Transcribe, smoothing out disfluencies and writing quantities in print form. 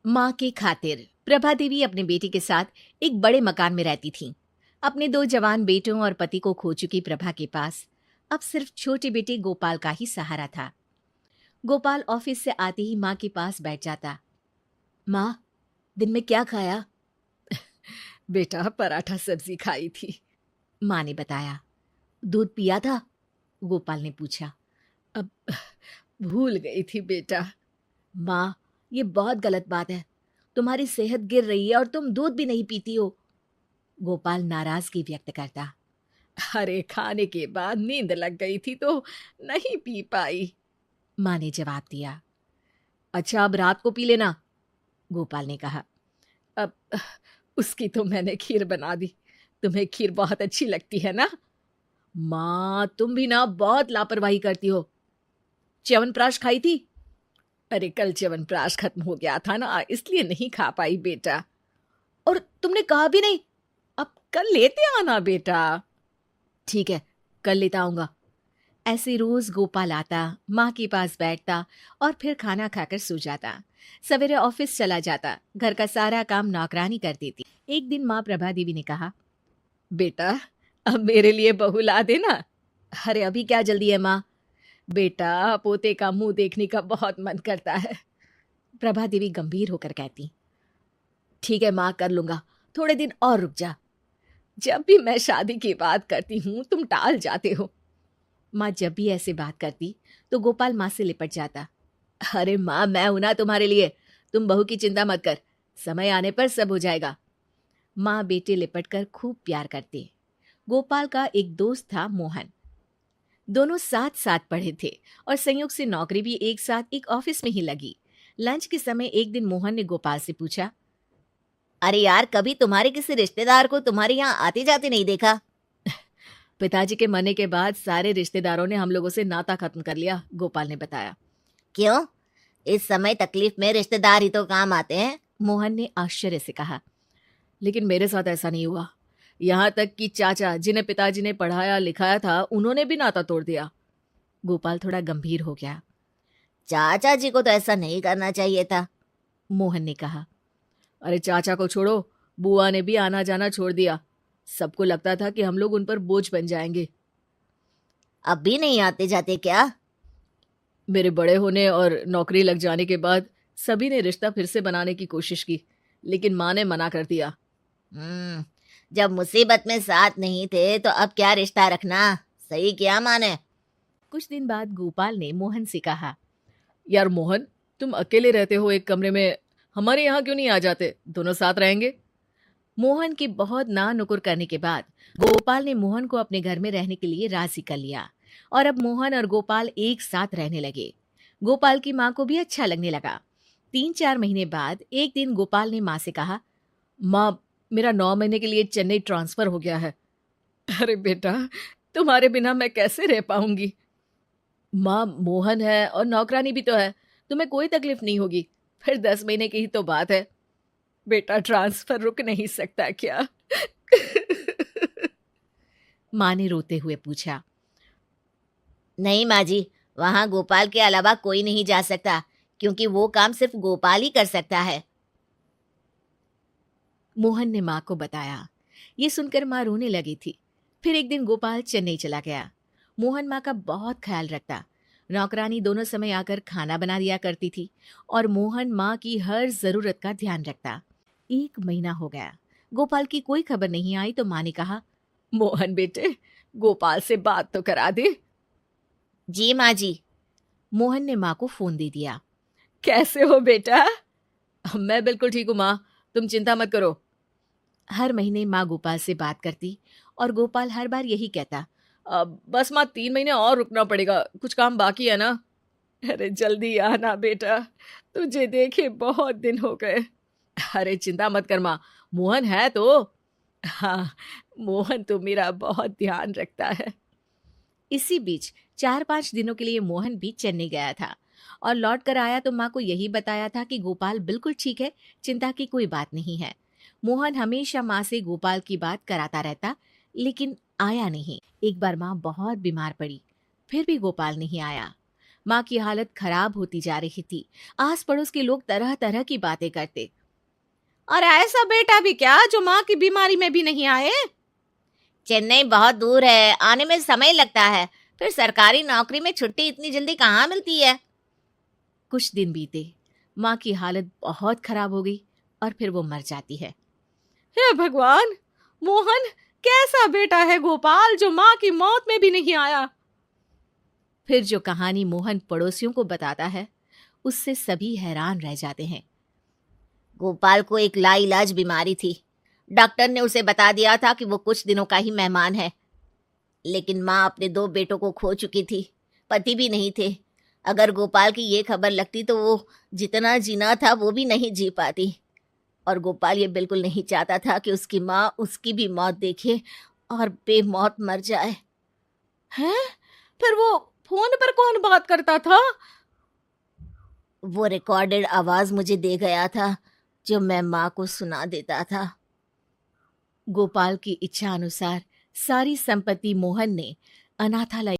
माँ की खातिर प्रभा देवी अपने बेटे के साथ एक बड़े मकान में रहती थीं। अपने 2 जवान बेटों और पति को खो चुकी प्रभा के पास अब सिर्फ छोटे बेटे गोपाल का ही सहारा था। गोपाल ऑफिस से आते ही माँ के पास बैठ जाता। माँ, दिन में क्या खाया? बेटा पराठा सब्जी खाई थी। माँ ने बताया। दूध पिया था? गोपाल ने पूछा। अब भूल गई थी बेटा। माँ, ये बहुत गलत बात है। तुम्हारी सेहत गिर रही है और तुम दूध भी नहीं पीती हो। गोपाल नाराजगी व्यक्त करता। अरे खाने के बाद नींद लग गई थी तो नहीं पी पाई। माँ ने जवाब दिया। अच्छा, अब रात को पी लेना, गोपाल ने कहा। अब उसकी तो मैंने खीर बना दी। तुम्हें खीर बहुत अच्छी लगती है ना? माँ, तुम भी ना बहुत लापरवाही करती हो। च्यवनप्राश खाई थी? अरे कल च्यवनप्राश खत्म हो गया था ना, इसलिए नहीं खा पाई बेटा। और तुमने कहा भी नहीं। अब कल लेते आना बेटा। ठीक है, कल लेता आऊंगा। ऐसे रोज गोपाल आता, माँ के पास बैठता और फिर खाना खाकर सो जाता। सवेरे ऑफिस चला जाता। घर का सारा काम नौकरानी कर देती। एक दिन माँ प्रभा देवी ने कहा, बेटा अब मेरे लिए बहू ला देना। अरे अभी क्या जल्दी है माँ? बेटा पोते का मुंह देखने का बहुत मन करता है। प्रभा देवी गंभीर होकर कहती। ठीक है माँ, कर लूंगा, थोड़े दिन और रुक जा। जब भी मैं शादी की बात करती हूँ तुम टाल जाते हो। माँ जब भी ऐसे बात करती तो गोपाल माँ से लिपट जाता। अरे माँ, मैं हूं ना तुम्हारे लिए, तुम बहू की चिंता मत कर, समय आने पर सब हो जाएगा। माँ बेटे लिपट कर खूब प्यार करते। गोपाल का एक दोस्त था मोहन। दोनों साथ साथ पढ़े थे और संयोग से नौकरी भी एक साथ एक ऑफिस में ही लगी। लंच के समय एक दिन मोहन ने गोपाल से पूछा, अरे यार, कभी तुम्हारे किसी रिश्तेदार को तुम्हारे यहाँ आते जाते नहीं देखा? पिताजी के मरने के बाद सारे रिश्तेदारों ने हम लोगों से नाता खत्म कर लिया, गोपाल ने बताया। क्यों? इस समय तकलीफ में रिश्तेदार ही तो काम आते हैं, मोहन ने आश्चर्य से कहा। लेकिन मेरे साथ ऐसा नहीं हुआ। यहाँ तक कि चाचा जिन्हें पिताजी ने पढ़ाया लिखाया था उन्होंने भी नाता तोड़ दिया। गोपाल थोड़ा गंभीर हो गया। चाचा जी को तो ऐसा नहीं करना चाहिए था, मोहन ने कहा। अरे चाचा को छोड़ो, बुआ ने भी आना जाना छोड़ दिया। सबको लगता था कि हम लोग उन पर बोझ बन जाएंगे। अब भी नहीं आते जाते क्या? मेरे बड़े होने और नौकरी लग जाने के बाद सभी ने रिश्ता फिर से बनाने की कोशिश की, लेकिन माँ ने मना कर दिया। जब मुसीबत में साथ नहीं थे तो अब क्या रिश्ता रखना, सही किया माँ ने। कुछ दिन बाद गोपाल ने मोहन से कहा, यार मोहन, तुम अकेले रहते हो एक कमरे में, हमारे यहाँ क्यों नहीं आ जाते, दोनों साथ रहेंगे। मोहन की बहुत ना नुकुर करने के बाद गोपाल ने मोहन को अपने घर में रहने के लिए राजी कर लिया और अब मोहन और गोपाल एक साथ रहने लगे। गोपाल की माँ को भी अच्छा लगने लगा। 3-4 महीने बाद एक दिन गोपाल ने माँ से कहा, माँ, मेरा 9 महीने के लिए चेन्नई ट्रांसफर हो गया है। अरे बेटा, तुम्हारे बिना मैं कैसे रह पाऊंगी। माँ, मोहन है और नौकरानी भी तो है, तुम्हें कोई तकलीफ नहीं होगी। फिर 10 महीने की ही तो बात है। बेटा ट्रांसफर रुक नहीं सकता क्या? माँ ने रोते हुए पूछा। नहीं माँ जी, वहां गोपाल के अलावा कोई नहीं जा सकता, क्योंकि वो काम सिर्फ गोपाल ही कर सकता है, मोहन ने माँ को बताया। ये सुनकर माँ रोने लगी थी। फिर एक दिन गोपाल चेन्नई चला गया। मोहन माँ का बहुत ख्याल रखता। नौकरानी दोनों समय आकर खाना बना दिया करती थी और मोहन माँ की हर जरूरत का ध्यान रखता। 1 महीना हो गया, गोपाल की कोई खबर नहीं आई तो माँ ने कहा, मोहन बेटे, गोपाल से बात तो करा दे। जी माँ जी। मोहन ने माँ को फोन दे दिया। कैसे हो बेटा? मैं बिल्कुल ठीक हूँ माँ, तुम चिंता मत करो। हर महीने माँ गोपाल से बात करती और गोपाल हर बार यही कहता, बस माँ 3 महीने और रुकना पड़ेगा, कुछ काम बाकी है ना। अरे जल्दी आना बेटा, तुझे देखे बहुत दिन हो गए। अरे चिंता मत कर माँ, मोहन है तो। हाँ, मोहन तो मेरा बहुत ध्यान रखता है। इसी बीच 4-5 दिनों के लिए मोहन भी चेन्नई गया था और लौट कर आया तो माँ को यही बताया था कि गोपाल बिल्कुल ठीक है, चिंता की कोई बात नहीं है। मोहन हमेशा माँ से गोपाल की बात कराता रहता, लेकिन आया नहीं। एक बार माँ बहुत बीमार पड़ी, फिर भी गोपाल नहीं आया। माँ की हालत खराब होती जा रही थी। आस पड़ोस के लोग तरह तरह की बातें करते। और ऐसा बेटा भी क्या जो माँ की बीमारी में भी नहीं आए? चेन्नई बहुत दूर है, आने में समय लगता है। फिर सरकारी नौकरी में छुट्टी इतनी जल्दी कहाँ मिलती है। कुछ दिन बीते, माँ की हालत बहुत खराब हो गई और फिर वो मर जाती है। हे भगवान, मोहन कैसा बेटा है गोपाल जो माँ की मौत में भी नहीं आया। फिर जो कहानी मोहन पड़ोसियों को बताता है, उससे सभी हैरान रह जाते हैं। गोपाल को एक लाइलाज बीमारी थी। डॉक्टर ने उसे बता दिया था कि वो कुछ दिनों का ही मेहमान है। लेकिन माँ अपने 2 बेटों को खो चुकी थी, पति भी नहीं थे। अगर गोपाल की ये खबर लगती तो वो जितना जीना था वो भी नहीं जी पाती। और गोपाल ये बिल्कुल नहीं चाहता था कि उसकी माँ उसकी भी मौत देखे और बेमौत मर जाए। हैं? फिर वो फोन पर कौन बात करता था? वो रिकॉर्डेड आवाज मुझे दे गया था, जो मैं माँ को सुना देता था। गोपाल की इच्छा अनुसार सारी संपत्ति मोहन ने अनाथालय